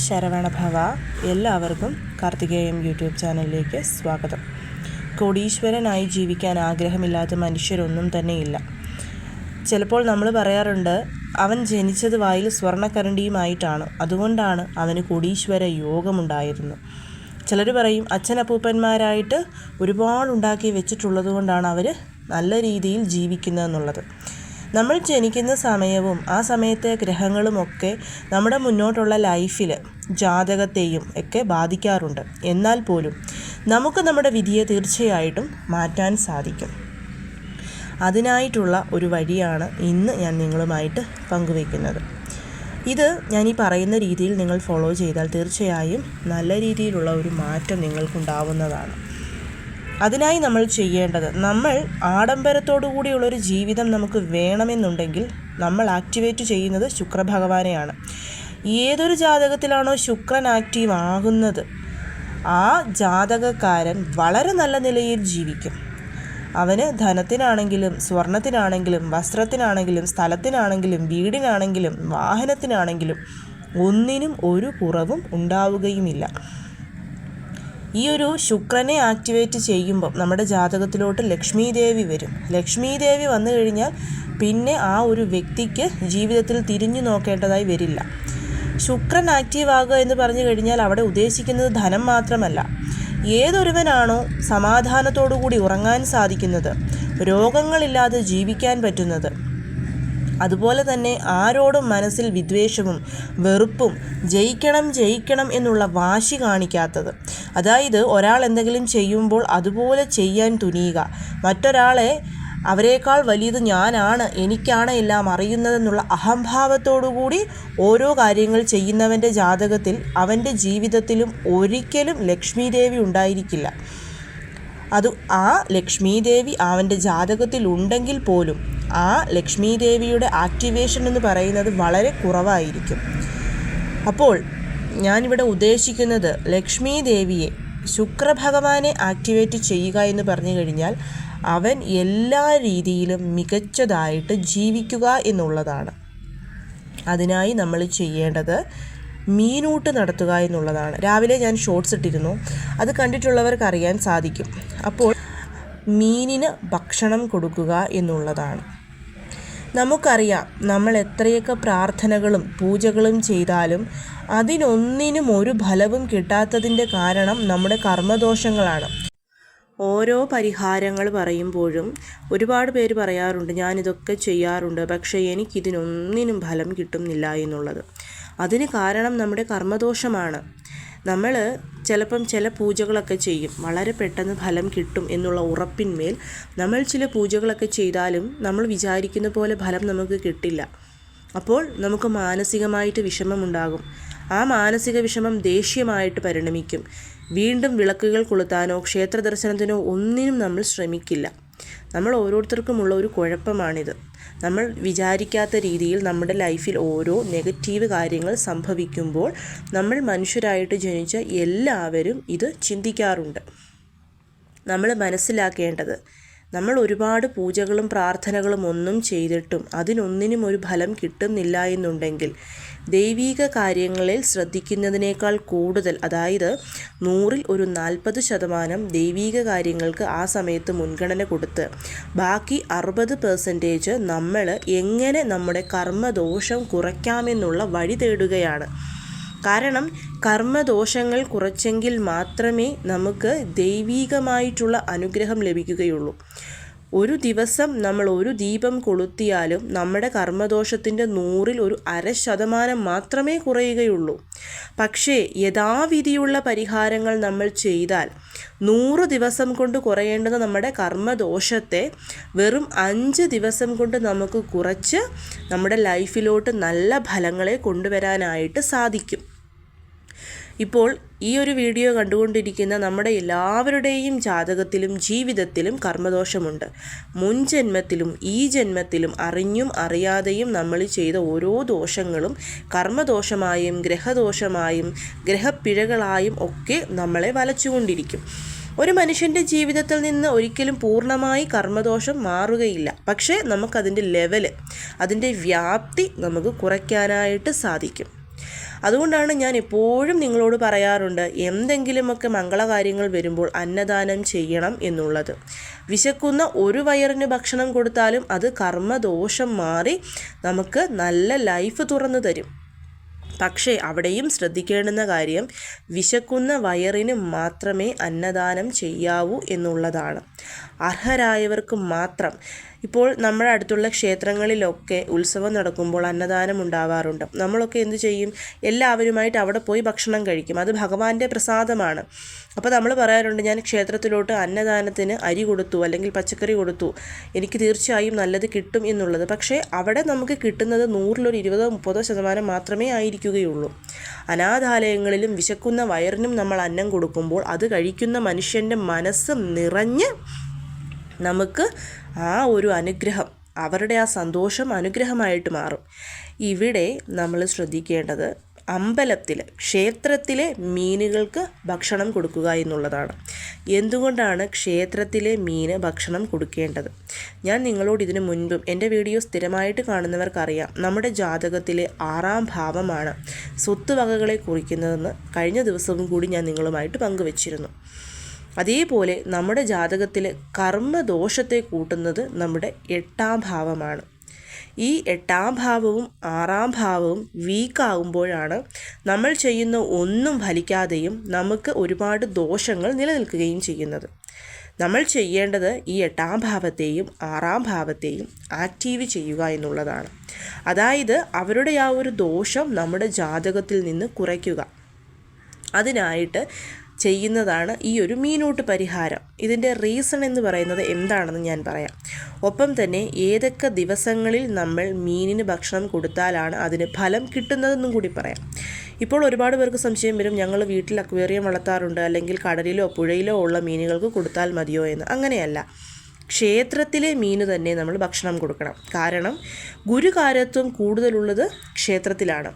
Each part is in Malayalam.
ശരവണഭവ. എല്ലാവർക്കും കാർത്തികേയം യൂട്യൂബ് ചാനലിലേക്ക് സ്വാഗതം. കോടീശ്വരനായി ജീവിക്കാൻ ആഗ്രഹമില്ലാത്ത മനുഷ്യരൊന്നും തന്നെയില്ല. ചിലപ്പോൾ നമ്മൾ പറയാറുണ്ട്, അവൻ ജനിച്ചത് വായിൽ സ്വർണ്ണക്കരണ്ടിയുമായിട്ടാണ്, അതുകൊണ്ടാണ് അവന് കോടീശ്വര യോഗമുണ്ടായിരുന്നു. ചിലർ പറയും, അച്ഛനപ്പൂപ്പന്മാരായിട്ട് ഒരുപാടുണ്ടാക്കി വെച്ചിട്ടുള്ളത് കൊണ്ടാണ് അവർ നല്ല രീതിയിൽ ജീവിക്കുന്നതെന്നുള്ളത്. നമ്മൾ ജനിക്കുന്ന സമയവും ആ സമയത്തെ ഗ്രഹങ്ങളുമൊക്കെ നമ്മുടെ മുന്നോട്ടുള്ള ലൈഫിൽ ജാതകത്തെയും ഒക്കെ ബാധിക്കാറുണ്ട്. എന്നാൽ പോലും നമുക്ക് നമ്മുടെ വിധിയെ തീർച്ചയായിട്ടും മാറ്റാൻ സാധിക്കും. അതിനായിട്ടുള്ള ഒരു വഴിയാണ് ഇന്ന് ഞാൻ നിങ്ങളുമായിട്ട് പങ്കുവയ്ക്കുന്നത്. ഇത് ഞാൻ ഈ പറയുന്ന രീതിയിൽ നിങ്ങൾ ഫോളോ ചെയ്താൽ തീർച്ചയായും നല്ല രീതിയിലുള്ള ഒരു മാറ്റം നിങ്ങൾക്കുണ്ടാവുന്നതാണ്. അതിനായി നമ്മൾ ചെയ്യേണ്ടത്, നമ്മൾ ആഡംബരത്തോടു കൂടിയുള്ളൊരു ജീവിതം നമുക്ക് വേണമെന്നുണ്ടെങ്കിൽ നമ്മൾ ആക്ടിവേറ്റ് ചെയ്യുന്നത് ശുക്രഭഗവാനെയാണ്. ഏതൊരു ജാതകത്തിലാണോ ശുക്രൻ ആക്റ്റീവ് ആകുന്നത്, ആ ജാതകക്കാരൻ വളരെ നല്ല നിലയിൽ ജീവിക്കും. അവന് ധനത്തിനാണെങ്കിലും സ്വർണത്തിനാണെങ്കിലും വസ്ത്രത്തിനാണെങ്കിലും സ്ഥലത്തിനാണെങ്കിലും വീടിനാണെങ്കിലും വാഹനത്തിനാണെങ്കിലും ഒന്നിനും ഒരു കുറവും ഉണ്ടാവുകയുമില്ല. ഈ ഒരു ശുക്രനെ ആക്ടിവേറ്റ് ചെയ്യുമ്പം നമ്മുടെ ജാതകത്തിലോട്ട് ലക്ഷ്മി ദേവി വരും. ലക്ഷ്മി ദേവി വന്നു കഴിഞ്ഞാൽ പിന്നെ ആ ഒരു വ്യക്തിക്ക് ജീവിതത്തിൽ തിരിഞ്ഞു നോക്കേണ്ടതായി വരില്ല. ശുക്രൻ ആക്റ്റീവ് ആകുക എന്ന് പറഞ്ഞു കഴിഞ്ഞാൽ അവിടെ ഉദ്ദേശിക്കുന്നത് ധനം മാത്രമല്ല. ഏതൊരുവനാണോ സമാധാനത്തോടു കൂടി ഉറങ്ങാൻ സാധിക്കുന്നത്, രോഗങ്ങളില്ലാതെ ജീവിക്കാൻ പറ്റുന്നത്, അതുപോലെ തന്നെ ആരോടും മനസ്സിൽ വിദ്വേഷവും വെറുപ്പും ജയിക്കണം എന്നുള്ള വാശി കാണിക്കാത്തത്, അതായത് ഒരാൾ എന്തെങ്കിലും ചെയ്യുമ്പോൾ അതുപോലെ ചെയ്യാൻ തുനിയുക, മറ്റൊരാളെ അവരെക്കാൾ വലിയത് ഞാനാണ്, എനിക്കാണ് എല്ലാം അറിയുന്നതെന്നുള്ള അഹംഭാവത്തോടുകൂടി ഓരോ കാര്യങ്ങൾ ചെയ്യുന്നവൻ്റെ ജാതകത്തിൽ അവൻ്റെ ജീവിതത്തിലും ഒരിക്കലും ലക്ഷ്മി ദേവി ഉണ്ടായിരിക്കില്ല. ആ ലക്ഷ്മി ദേവി അവൻ്റെ ജാതകത്തിൽ ഉണ്ടെങ്കിൽ പോലും ആ ലക്ഷ്മി ദേവിയുടെ ആക്ടിവേഷൻ എന്ന് പറയുന്നത് വളരെ കുറവായിരിക്കും. അപ്പോൾ ഞാനിവിടെ ഉദ്ദേശിക്കുന്നത് ലക്ഷ്മി ദേവിയെ, ശുക്രഭഗവാനെ ആക്ടിവേറ്റ് ചെയ്യുക എന്ന് പറഞ്ഞു കഴിഞ്ഞാൽ അവൻ എല്ലാ രീതിയിലും മികച്ചതായിട്ട് ജീവിക്കുക എന്നുള്ളതാണ്. അതിനായി നമ്മൾ ചെയ്യേണ്ടത് മീനൂട്ട് നടത്തുക എന്നുള്ളതാണ്. രാവിലെ ഞാൻ ഷോർട്സ് ഇട്ടിരുന്നു, അത് കണ്ടിട്ടുള്ളവർക്ക് അറിയാൻ സാധിക്കും. അപ്പോൾ മീനിന് ഭക്ഷണം കൊടുക്കുക എന്നുള്ളതാണ്. നമുക്കറിയാം, നമ്മൾ എത്രയൊക്കെ പ്രാർത്ഥനകളും പൂജകളും ചെയ്താലും അതിനൊന്നിനും ഒരു ഫലവും കിട്ടാത്തതിൻ്റെ കാരണം നമ്മുടെ കർമ്മദോഷങ്ങളാണ്. ഓരോ പരിഹാരങ്ങൾ പറയുമ്പോഴും ഒരുപാട് പേര് പറയാറുണ്ട്, ഞാനിതൊക്കെ ചെയ്യാറുണ്ട്, പക്ഷേ എനിക്കിതിനൊന്നിനും ഫലം കിട്ടുന്നില്ല എന്നുള്ളത്. അതിന് കാരണം നമ്മുടെ കർമ്മദോഷമാണ്. നമ്മൾ ചിലപ്പം ചില പൂജകളൊക്കെ ചെയ്യും, വളരെ പെട്ടെന്ന് ഫലം കിട്ടും എന്നുള്ള ഉറപ്പിന്മേൽ നമ്മൾ ചില പൂജകളൊക്കെ ചെയ്താലും നമ്മൾ വിചാരിക്കുന്ന പോലെ ഫലം നമുക്ക് കിട്ടില്ല. അപ്പോൾ നമുക്ക് മാനസികമായിട്ട് വിഷമമുണ്ടാകും. ആ മാനസിക വിഷമം ദേഷ്യമായിട്ട് പരിണമിക്കും. വീണ്ടും വിളക്കുകൾ കൊളുത്താനോ ക്ഷേത്ര ദർശനത്തിനോ ഒന്നിനും നമ്മൾ ശ്രമിക്കില്ല. നമ്മൾ ഓരോരുത്തർക്കുമുള്ള ഒരു കുഴപ്പമാണിത്. നമ്മൾ വിചാരിക്കാത്ത രീതിയിൽ നമ്മുടെ ലൈഫിൽ ഓരോ നെഗറ്റീവ് കാര്യങ്ങൾ സംഭവിക്കുമ്പോൾ നമ്മൾ മനുഷ്യരായിട്ട് ജനിച്ച എല്ലാവരും ഇത് ചിന്തിക്കാറുണ്ട്. നമ്മൾ മനസ്സിലാക്കേണ്ടത്, നമ്മൾ ഒരുപാട് പൂജകളും പ്രാർത്ഥനകളും ഒന്നും ചെയ്തിട്ടും അതിനൊന്നിനും ഒരു ഫലം കിട്ടുന്നില്ല എന്നുണ്ടെങ്കിൽ ദൈവിക കാര്യങ്ങളിൽ ശ്രദ്ധിക്കുന്നതിനേക്കാൾ കൂടുതൽ, അതായത് 100-ൽ ഒരു 40% ദൈവിക കാര്യങ്ങൾക്ക് ആ സമയത്ത് മുൻഗണന കൊടുത്ത് ബാക്കി 60% നമ്മൾ എങ്ങനെ നമ്മുടെ കർമ്മദോഷം കുറയ്ക്കാമെന്നുള്ള വഴി തേടുകയാണ്. കാരണം കർമ്മദോഷങ്ങൾ കുറച്ചെങ്കിൽ മാത്രമേ നമുക്ക് ദൈവികമായിട്ടുള്ള അനുഗ്രഹം ലഭിക്കുകയുള്ളൂ. ഒരു ദിവസം നമ്മൾ ഒരു ദീപം കൊളുത്തിയാലും നമ്മുടെ കർമ്മദോഷത്തിൻ്റെ 100-ൽ ഒരു 0.5% മാത്രമേ കുറയുകയുള്ളൂ. പക്ഷേ യഥാവിധിയുള്ള പരിഹാരങ്ങൾ നമ്മൾ ചെയ്താൽ 100 ദിവസം കൊണ്ട് കുറയേണ്ടുന്ന നമ്മുടെ കർമ്മദോഷത്തെ വെറും 5 ദിവസം കൊണ്ട് നമുക്ക് കുറച്ച് നമ്മുടെ ലൈഫിലോട്ട് നല്ല ഫലങ്ങളെ കൊണ്ടുവരാനായിട്ട് സാധിക്കും. ഇപ്പോൾ ഈ ഒരു വീഡിയോ കണ്ടുകൊണ്ടിരിക്കുന്ന നമ്മുടെ എല്ലാവരുടെയും ജാതകത്തിലും ജീവിതത്തിലും കർമ്മദോഷമുണ്ട്. മുൻ ജന്മത്തിലും ഈ ജന്മത്തിലും അറിഞ്ഞും അറിയാതെയും നമ്മൾ ചെയ്ത ഓരോ ദോഷങ്ങളും കർമ്മദോഷമായും ഗ്രഹദോഷമായും ഗ്രഹപ്പിഴകളായും ഒക്കെ നമ്മളെ വലച്ചുകൊണ്ടിരിക്കും. ഒരു മനുഷ്യൻ്റെ ജീവിതത്തിൽ നിന്ന് ഒരിക്കലും പൂർണ്ണമായി കർമ്മദോഷം മാറുകയില്ല. പക്ഷേ നമുക്കതിൻ്റെ ലെവല്, അതിൻ്റെ വ്യാപ്തി നമുക്ക് കുറയ്ക്കാനായിട്ട് സാധിക്കും. അതുകൊണ്ടാണ് ഞാൻ എപ്പോഴും നിങ്ങളോട് പറയാറുണ്ട്, എന്തെങ്കിലുമൊക്കെ മംഗളകാര്യങ്ങൾ വരുമ്പോൾ അന്നദാനം ചെയ്യണം എന്നുള്ളത്. വിശക്കുന്ന ഒരു വയറിന് ഭക്ഷണം കൊടുത്താലും അത് കർമ്മദോഷം മാറി നമുക്ക് നല്ല ലൈഫ് തുറന്നു തരും. പക്ഷേ അവിടെയും ശ്രദ്ധിക്കേണ്ടുന്ന കാര്യം, വിശക്കുന്ന വയറിന് മാത്രമേ അന്നദാനം ചെയ്യാവൂ എന്നുള്ളതാണ്. അർഹരായവർക്ക് മാത്രം. ഇപ്പോൾ നമ്മുടെ അടുത്തുള്ള ക്ഷേത്രങ്ങളിലൊക്കെ ഉത്സവം നടക്കുമ്പോൾ അന്നദാനം ഉണ്ടാവാറുണ്ട്. നമ്മളൊക്കെ എന്തു ചെയ്യും? എല്ലാവരുമായിട്ട് അവിടെ പോയി ഭക്ഷണം കഴിക്കും. അത് ഭഗവാന്റെ പ്രസാദമാണ്. അപ്പോൾ നമ്മൾ പറയാറുണ്ട്, ഞാൻ ക്ഷേത്രത്തിലോട്ട് അന്നദാനത്തിന് അരി കൊടുത്തു അല്ലെങ്കിൽ പച്ചക്കറി കൊടുത്തു, എനിക്ക് തീർച്ചയായും നല്ലത് കിട്ടും എന്നുള്ളത്. പക്ഷേ അവിടെ നമുക്ക് കിട്ടുന്നത് 100-ൽ 20-30% മാത്രമേ ആയിരിക്കുകയുള്ളൂ. അനാഥാലയങ്ങളിലും വിശക്കുന്ന വയറിനും നമ്മൾ അന്നം കൊടുക്കുമ്പോൾ അത് കഴിക്കുന്ന മനുഷ്യൻ്റെ മനസ്സ് നിറഞ്ഞ് നമുക്ക് ആ ഒരു അനുഗ്രഹം, അവരുടെ ആ സന്തോഷം അനുഗ്രഹമായിട്ട് മാറും. ഇവിടെ നമ്മൾ ശ്രദ്ധിക്കേണ്ടത് അമ്പലത്തിൽ, ക്ഷേത്രത്തിലെ മീനുകൾക്ക് ഭക്ഷണം കൊടുക്കുക എന്നുള്ളതാണ്. എന്തുകൊണ്ടാണ് ക്ഷേത്രത്തിലെ മീന് ഭക്ഷണം കൊടുക്കേണ്ടത്? ഞാൻ നിങ്ങളോട് ഇതിനു മുൻപും എൻ്റെ വീഡിയോ സ്ഥിരമായിട്ട് കാണുന്നവർക്കറിയാം, നമ്മുടെ ജാതകത്തിലെ 6ാം ഭാവമാണ് സ്വത്ത് വകകളെ കുറിക്കുന്നതെന്ന് കഴിഞ്ഞ ദിവസവും കൂടി ഞാൻ നിങ്ങളുമായിട്ട് പങ്കുവച്ചിരുന്നു. അതേപോലെ നമ്മുടെ ജാതകത്തിലെ കർമ്മദോഷത്തെ കൂട്ടുന്നത് നമ്മുടെ 8ാം ഭാവമാണ്. ഈ 8ാം ഭാവവും 6ാം ഭാവവും വീക്കാകുമ്പോഴാണ് നമ്മൾ ചെയ്യുന്ന ഒന്നും ഫലിക്കാതെയും നമുക്ക് ഒരുപാട് ദോഷങ്ങൾ നിലനിൽക്കുകയും ചെയ്യുന്നത്. നമ്മൾ ചെയ്യേണ്ടത് ഈ 8ാം ഭാവത്തെയും 6ാം ഭാവത്തെയും ആക്റ്റീവ് ചെയ്യുക എന്നുള്ളതാണ്. അതായത് അവരുടെ ആ ഒരു ദോഷം നമ്മുടെ ജാതകത്തിൽ നിന്ന് കുറയ്ക്കുക. അതിനായിട്ട് ചെയ്യുന്നതാണ് ഈ ഒരു മീനൂട്ട് പരിഹാരം. ഇതിൻ്റെ റീസൺ എന്ന് പറയുന്നത് എന്താണെന്ന് ഞാൻ പറയാം. ഒപ്പം തന്നെ ഏതൊക്കെ ദിവസങ്ങളിൽ നമ്മൾ മീനിന് ഭക്ഷണം കൊടുത്താലാണ് അതിന് ഫലം കിട്ടുന്നതെന്നും കൂടി പറയാം. ഇപ്പോൾ ഒരുപാട് പേർക്ക് സംശയം വരും, ഞങ്ങൾ വീട്ടിൽ അക്വേറിയം വളർത്താറുണ്ട്, അല്ലെങ്കിൽ കടലിലോ പുഴയിലോ ഉള്ള മീനുകൾക്ക് കൊടുത്താൽ മതിയോ എന്ന്. അങ്ങനെയല്ല, ക്ഷേത്രത്തിലെ മീന് തന്നെ നമ്മൾ ഭക്ഷണം കൊടുക്കണം. കാരണം ഗുരുകാരത്വം കൂടുതലുള്ളത് ക്ഷേത്രത്തിലാണ്,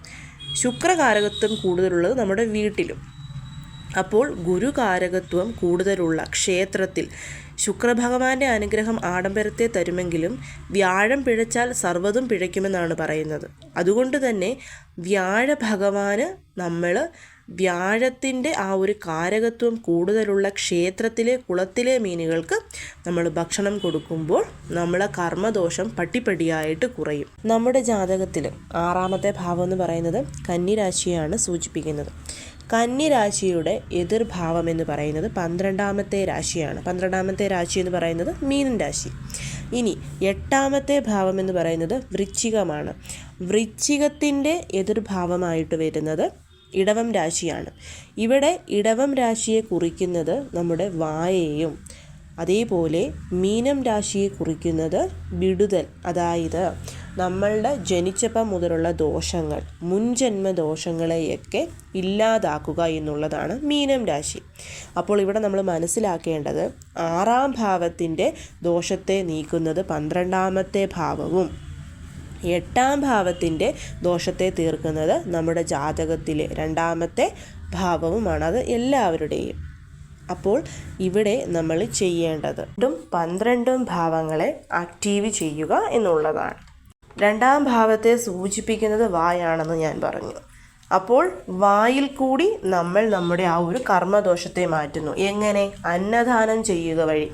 ശുക്രകാരകത്വം കൂടുതലുള്ളത് നമ്മുടെ വീട്ടിലും. അപ്പോൾ ഗുരുകാരകത്വം കൂടുതലുള്ള ക്ഷേത്രത്തിൽ ശുക്രഭഗവാന്റെ അനുഗ്രഹം ആഡംബരത്തെ തരുമെങ്കിലും വ്യാഴം പിഴച്ചാൽ സർവ്വതും പിഴയ്ക്കുമെന്നാണ് പറയുന്നത്. അതുകൊണ്ട് തന്നെ വ്യാഴഭഗവാന് നമ്മൾ വ്യാഴത്തിൻ്റെ ആ ഒരു കാരകത്വം കൂടുതലുള്ള ക്ഷേത്രത്തിലെ കുളത്തിലെ മീനുകൾക്ക് നമ്മൾ ഭക്ഷണം കൊടുക്കുമ്പോൾ നമ്മളെ കർമ്മദോഷം പട്ടിപ്പടിയായിട്ട് കുറയും. നമ്മുടെ ജാതകത്തിൽ 6ാമത്തെ ഭാവം എന്ന് പറയുന്നത് കന്നിരാശിയാണ് സൂചിപ്പിക്കുന്നത്. കന്നിരാശിയുടെ എതിർഭാവം എന്ന് പറയുന്നത് 12ാമത്തെ രാശിയാണ്. 12ാമത്തെ രാശി എന്ന് പറയുന്നത് മീനൻ രാശി. ഇനി 8ാമത്തെ ഭാവം എന്ന് പറയുന്നത് വൃശ്ചികമാണ്. വൃശ്ചികത്തിൻ്റെ എതിർഭാവമായിട്ട് വരുന്നത് ഇടവം രാശിയാണ്. ഇവിടെ ഇടവം രാശിയെ കുറിക്കുന്നത് നമ്മുടെ വായയും, അതേപോലെ മീനം രാശിയെ കുറിക്കുന്നത് വിടുതൽ, അതായത് നമ്മളുടെ ജനിച്ചപ്പം മുതലുള്ള ദോഷങ്ങൾ, മുൻജന്മ ദോഷങ്ങളെയൊക്കെ ഇല്ലാതാക്കുക എന്നുള്ളതാണ് മീനം രാശി. അപ്പോൾ ഇവിടെ നമ്മൾ മനസ്സിലാക്കേണ്ടത് 6ാം ഭാവത്തിൻ്റെ ദോഷത്തെ നീക്കുന്നത് 12ാമത്തെ ഭാവവും 8ാം ഭാവത്തിൻ്റെ ദോഷത്തെ തീർക്കുന്നത് നമ്മുടെ ജാതകത്തിലെ 2ാമത്തെ ഭാവവുമാണ്. അത് എല്ലാവരുടെയും. അപ്പോൾ ഇവിടെ നമ്മൾ ചെയ്യേണ്ടത് 12 ഭാവങ്ങളെ ആക്റ്റീവ് ചെയ്യുക എന്നുള്ളതാണ്. 2ാം ഭാവത്തെ സൂചിപ്പിക്കുന്നത് വായാണെന്ന് ഞാൻ പറഞ്ഞു. അപ്പോൾ വായിൽ കൂടി നമ്മൾ നമ്മുടെ ആ ഒരു കർമ്മദോഷത്തെ മാറ്റുന്നു. എങ്ങനെ? അന്നദാനം ചെയ്യുക വഴി.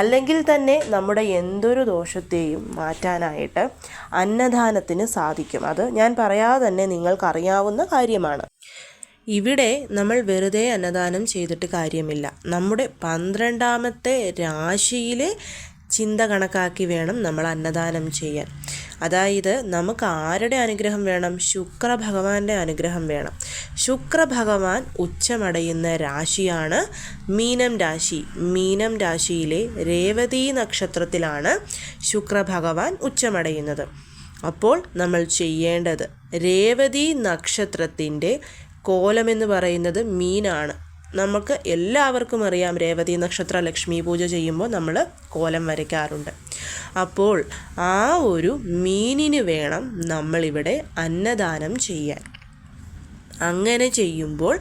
അല്ലെങ്കിൽ തന്നെ നമ്മുടെ എന്തൊരു ദോഷത്തെയും മാറ്റാനായിട്ട് അന്നദാനത്തിന് സാധിക്കും. അത് ഞാൻ പറയാതെ തന്നെ നിങ്ങൾക്കറിയാവുന്ന കാര്യമാണ്. ഇവിടെ നമ്മൾ വെറുതെ അന്നദാനം ചെയ്തിട്ട് കാര്യമില്ല. നമ്മുടെ 12ാമത്തെ രാശിയിലെ ചിന്ത കണക്കാക്കി വേണം നമ്മൾ അന്നദാനം ചെയ്യാൻ. അതായത് നമുക്ക് ആരുടെ അനുഗ്രഹം വേണം? ശുക്രഭഗവാന്റെ അനുഗ്രഹം വേണം. ശുക്രഭഗവാൻ ഉച്ചമടയുന്ന രാശിയാണ് മീനം രാശി. മീനം രാശിയിലെ രേവതി നക്ഷത്രത്തിലാണ് ശുക്രഭഗവാൻ ഉച്ചമടയുന്നത്. അപ്പോൾ നമ്മൾ ചെയ്യേണ്ടത്, രേവതി നക്ഷത്രത്തിൻ്റെ കോലമെന്ന് പറയുന്നത് മീനാണ്. നമുക്ക് എല്ലാവർക്കും അറിയാം, രേവതി നക്ഷത്ര ലക്ഷ്മി പൂജ ചെയ്യുമ്പോൾ നമ്മൾ കോലം വരയ്ക്കാറുണ്ട്. അപ്പോൾ ആ ഒരു മീനിന് വേണം നമ്മളിവിടെ അന്നദാനം ചെയ്യാൻ. അങ്ങനെ ചെയ്യുമ്പോൾ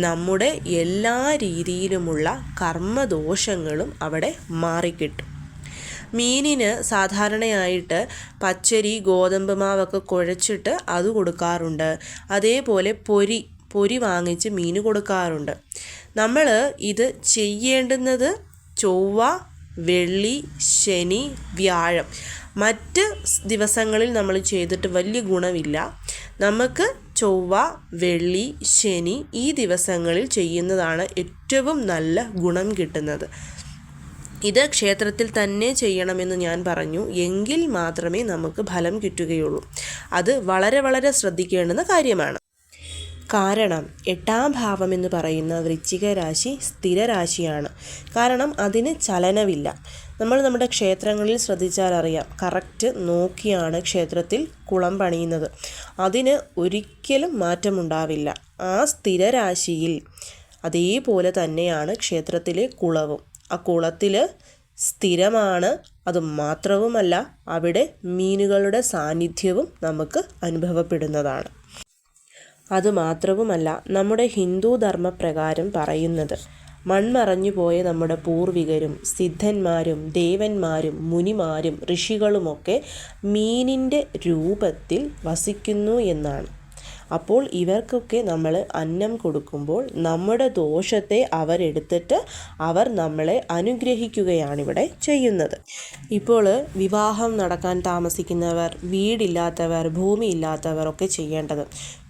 നമ്മുടെ എല്ലാ രീതിയിലുമുള്ള കർമ്മദോഷങ്ങളും അവിടെ മാറിക്കിട്ടും. മീനിന് സാധാരണയായിട്ട് പച്ചരി ഗോതമ്പ് മാവൊക്കെ കുഴച്ചിട്ട് അത് കൊടുക്കാറുണ്ട്. അതേപോലെ പൊരി വാങ്ങിച്ച് മീന് കൊടുക്കാറുണ്ട്. നമ്മൾ ഇത് ചെയ്യേണ്ടുന്നത് ചൊവ്വ, വെള്ളി, ശനി, വ്യാഴം. മറ്റ് ദിവസങ്ങളിൽ നമ്മൾ ചെയ്തിട്ട് വലിയ ഗുണമില്ല. നമുക്ക് ചൊവ്വ, വെള്ളി, ശനി ഈ ദിവസങ്ങളിൽ ചെയ്യുന്നതാണ് ഏറ്റവും നല്ല ഗുണം കിട്ടുന്നത്. ഇത് ക്ഷേത്രത്തിൽ തന്നെ ചെയ്യണമെന്ന് ഞാൻ പറഞ്ഞു. എങ്കിൽ മാത്രമേ നമുക്ക് ഫലം കിട്ടുകയുള്ളൂ. അത് വളരെ വളരെ ശ്രദ്ധിക്കേണ്ടുന്ന കാര്യമാണ്. കാരണം 8ാം ഭാവം എന്ന് പറയുന്ന വൃശ്ചിക രാശി സ്ഥിരരാശിയാണ്. കാരണം അതിന് ചലനമില്ല. നമ്മൾ നമ്മുടെ ക്ഷേത്രങ്ങളിൽ ശ്രദ്ധിച്ചാൽ അറിയാം, കറക്റ്റ് നോക്കിയാണ് ക്ഷേത്രത്തിൽ കുളം പണിയുന്നത്. അതിന് ഒരിക്കലും മാറ്റമുണ്ടാവില്ല. ആ സ്ഥിരരാശിയിൽ അതേപോലെ തന്നെയാണ് ക്ഷേത്രത്തിലെ കുളവും. ആ കുളത്തിൽ സ്ഥിരമാണ്. അതുമാത്രവുമല്ല, അവിടെ മീനുകളുടെ സാന്നിധ്യവും നമുക്ക് അനുഭവപ്പെടുന്നതാണ്. അതുമാത്രവുമല്ല, നമ്മുടെ ഹിന്ദു ധർമ്മപ്രകാരം പറയുന്നത് മൺമറഞ്ഞുപോയ നമ്മുടെ പൂർവികരും സിദ്ധന്മാരും ദേവന്മാരും മുനിമാരും ഋഷികളുമൊക്കെ മീനിൻ്റെ രൂപത്തിൽ വസിക്കുന്നു എന്നാണ്. അപ്പോൾ ഇവർക്കൊക്കെ നമ്മൾ അന്നം കൊടുക്കുമ്പോൾ നമ്മുടെ ദോഷത്തെ അവരെടുത്തിട്ട് അവർ നമ്മളെ അനുഗ്രഹിക്കുകയാണിവിടെ ചെയ്യുന്നത്. ഇപ്പോൾ വിവാഹം നടക്കാൻ താമസിക്കുന്നവർ, വീടില്ലാത്തവർ, ഭൂമിയില്ലാത്തവർ ഒക്കെ ചെയ്യേണ്ടത്,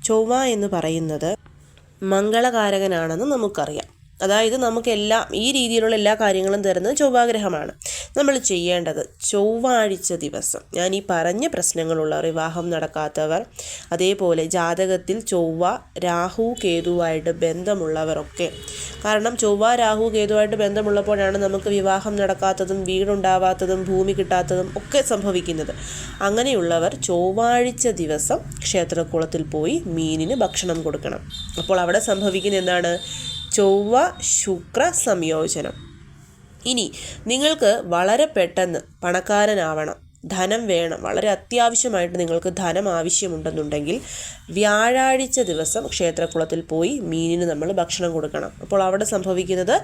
ചൊവ്വ എന്ന് പറയുന്നത് മംഗളകാരകനാണെന്ന് നമുക്കറിയാം. അതായത് നമുക്കെല്ലാം ഈ രീതിയിലുള്ള എല്ലാ കാര്യങ്ങളും തരുന്നത് ചൊവ്വാഗ്രഹമാണ്. നമ്മൾ ചെയ്യേണ്ടത് ചൊവ്വാഴ്ച ദിവസം, ഞാൻ ഈ പറഞ്ഞ പ്രശ്നങ്ങളുള്ളവർ, വിവാഹം നടക്കാത്തവർ, അതേപോലെ ജാതകത്തിൽ ചൊവ്വ രാഹു കേതുവായിട്ട് ബന്ധമുള്ളവരൊക്കെ, കാരണം ചൊവ്വ രാഹു കേതുവായിട്ട് ബന്ധമുള്ളപ്പോഴാണ് നമുക്ക് വിവാഹം നടക്കാത്തതും വീടുണ്ടാവാത്തതും ഭൂമി കിട്ടാത്തതും ഒക്കെ സംഭവിക്കുന്നത്. അങ്ങനെയുള്ളവർ ചൊവ്വാഴ്ച ദിവസം ക്ഷേത്രക്കുളത്തിൽ പോയി മീനിന് ഭക്ഷണം കൊടുക്കണം. അപ്പോൾ അവിടെ സംഭവിക്കുന്ന എന്താണ്? ചൊവ്വ ശുക്ര സംയോജനം. ഇനി നിങ്ങൾക്ക് വളരെ പെട്ടെന്ന് പണക്കാരനാവണം, ധനം വേണം, വളരെ അത്യാവശ്യമായിട്ട് നിങ്ങൾക്ക് ധനം ആവശ്യമുണ്ടെന്നുണ്ടെങ്കിൽ വ്യാഴാഴ്ച ദിവസം ക്ഷേത്രക്കുളത്തിൽ പോയി മീനിന് നമ്മൾ ഭക്ഷണം കൊടുക്കണം. അപ്പോൾ അവിടെ സംഭവിക്കുന്നത്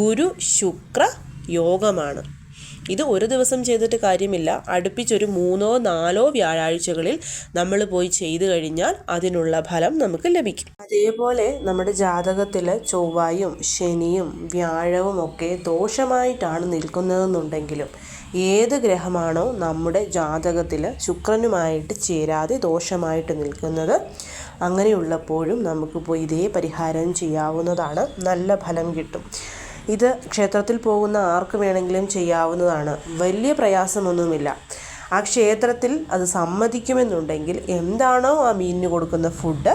ഗുരു ശുക്ര യോഗമാണ്. ഇത് ഒരു ദിവസം ചെയ്തിട്ട് കാര്യമില്ല. അടുപ്പിച്ചൊരു 3-4 വ്യാഴാഴ്ചകളിൽ നമ്മൾ പോയി ചെയ്തു കഴിഞ്ഞാൽ അതിനുള്ള ഫലം നമുക്ക് ലഭിക്കും. അതേപോലെ നമ്മുടെ ജാതകത്തിൽ ചൊവ്വയും ശനിയും വ്യാഴവും ഒക്കെ ദോഷമായിട്ടാണ് നിൽക്കുന്നതെന്നുണ്ടെങ്കിലും, ഏത് ഗ്രഹമാണോ നമ്മുടെ ജാതകത്തിൽ ശുക്രനുമായിട്ട് ചേരാതെ ദോഷമായിട്ട് നിൽക്കുന്നത്, അങ്ങനെയുള്ളപ്പോഴും നമുക്ക് പോയി ഇതേ പരിഹാരം ചെയ്യാവുന്നതാണ്. നല്ല ഫലം കിട്ടും. ഇത് ക്ഷേത്രത്തിൽ പോകുന്ന ആർക്ക് വേണമെങ്കിലും ചെയ്യാവുന്നതാണ്. വലിയ പ്രയാസമൊന്നുമില്ല. ആ ക്ഷേത്രത്തിൽ അത് സമ്മതിക്കുമെന്നുണ്ടെങ്കിൽ എന്താണോ ആ മീനിന് കൊടുക്കുന്ന ഫുഡ്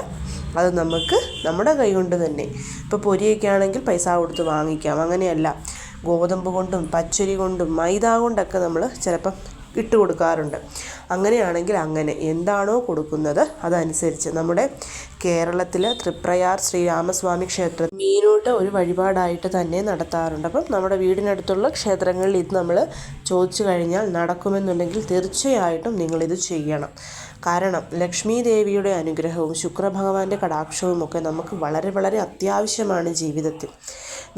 അത് നമുക്ക് നമ്മുടെ കൈ കൊണ്ട് തന്നെ, ഇപ്പോൾ പൊരിയൊക്കെ ആണെങ്കിൽ പൈസ കൊടുത്ത് വാങ്ങിക്കാം. അങ്ങനെയല്ല, ഗോതമ്പ് കൊണ്ടും പച്ചരി കൊണ്ടും മൈദ കൊണ്ടൊക്കെ നമ്മൾ ചിലപ്പം ഇട്ട് കൊടുക്കാറുണ്ട്. അങ്ങനെയാണെങ്കിൽ അങ്ങനെ എന്താണോ കൊടുക്കുന്നത് അതനുസരിച്ച് നമ്മുടെ കേരളത്തിൽ തൃപ്രയാർ ശ്രീരാമസ്വാമി ക്ഷേത്രം മീനൂട്ട് ഒരു വഴിപാടായിട്ട് തന്നെ നടത്താറുണ്ട്. അപ്പം നമ്മുടെ വീടിനടുത്തുള്ള ക്ഷേത്രങ്ങളിൽ ഇത് നമ്മൾ ചോദിച്ചു കഴിഞ്ഞാൽ നടക്കുമെന്നുണ്ടെങ്കിൽ തീർച്ചയായിട്ടും നിങ്ങളിത് ചെയ്യണം. കാരണം ലക്ഷ്മി ദേവിയുടെ അനുഗ്രഹവും ശുക്രഭഗവാന്റെ കടാക്ഷവും ഒക്കെ നമുക്ക് വളരെ വളരെ അത്യാവശ്യമാണ് ജീവിതത്തിൽ.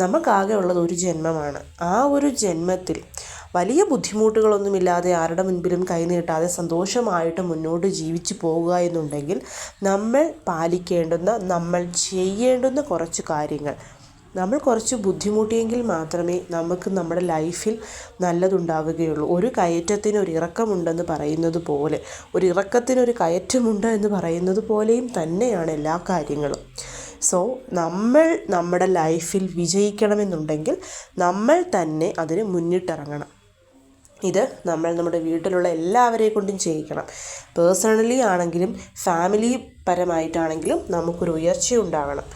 നമുക്കാകെ ഉള്ളത് ഒരു ജന്മമാണ്. ആ ഒരു ജന്മത്തിൽ വലിയ ബുദ്ധിമുട്ടുകളൊന്നുമില്ലാതെ ആരുടെ മുൻപിലും കൈനീട്ടാതെ സന്തോഷമായിട്ട് മുന്നോട്ട് ജീവിച്ചു പോകുക എന്നുണ്ടെങ്കിൽ നമ്മൾ പാലിക്കേണ്ടുന്ന, നമ്മൾ ചെയ്യേണ്ടുന്ന കുറച്ച് കാര്യങ്ങൾ, നമ്മൾ കുറച്ച് ബുദ്ധിമുട്ടിയെങ്കിൽ മാത്രമേ നമുക്ക് നമ്മുടെ ലൈഫിൽ നല്ലതുണ്ടാവുകയുള്ളൂ. ഒരു കയറ്റത്തിന് ഒരു ഇറക്കമുണ്ടെന്ന് പറയുന്നത് പോലെ, ഒരു ഇറക്കത്തിനൊരു കയറ്റമുണ്ട് എന്ന് പറയുന്നത് പോലെയും തന്നെയാണ് എല്ലാ കാര്യങ്ങളും. സോ നമ്മൾ നമ്മുടെ ലൈഫിൽ വിജയിക്കണമെന്നുണ്ടെങ്കിൽ നമ്മൾ തന്നെ അതിന് മുന്നിട്ടിറങ്ങണം. ഇത് നമ്മൾ നമ്മുടെ വീട്ടിലുള്ള എല്ലാവരെ കൊണ്ടും ചെയ്യിക്കണം. പേഴ്സണലി ആണെങ്കിലും ഫാമിലി പരമായിട്ടാണെങ്കിലും നമുക്കൊരു ഉയർച്ച ഉണ്ടാകണം.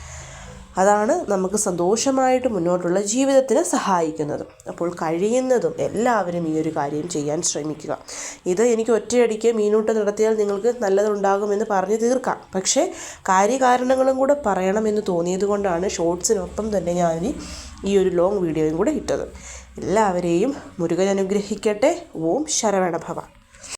അതാണ് നമുക്ക് സന്തോഷമായിട്ട് മുന്നോട്ടുള്ള ജീവിതത്തിന് സഹായിക്കുന്നത്. അപ്പോൾ കഴിയുന്നതും എല്ലാവരും ഈ ഒരു കാര്യം ചെയ്യാൻ ശ്രമിക്കുക. ഇത് എനിക്ക് ഒറ്റയടിക്ക് മീനൂട്ട് നടത്തിയാൽ നിങ്ങൾക്ക് നല്ലതുണ്ടാകുമെന്ന് പറഞ്ഞു തീർക്കാം. പക്ഷേ കാര്യകാരണങ്ങളും കൂടെ പറയണമെന്ന് തോന്നിയത് കൊണ്ടാണ് ഷോർട്സിനൊപ്പം തന്നെ ഞാൻ ഈ ഒരു ലോങ് വീഡിയോയും കൂടെ ഇട്ടത്. എല്ലാവരെയും മുരുകൻ അനുഗ്രഹിക്കട്ടെ. ഓം ശരവണഭവ.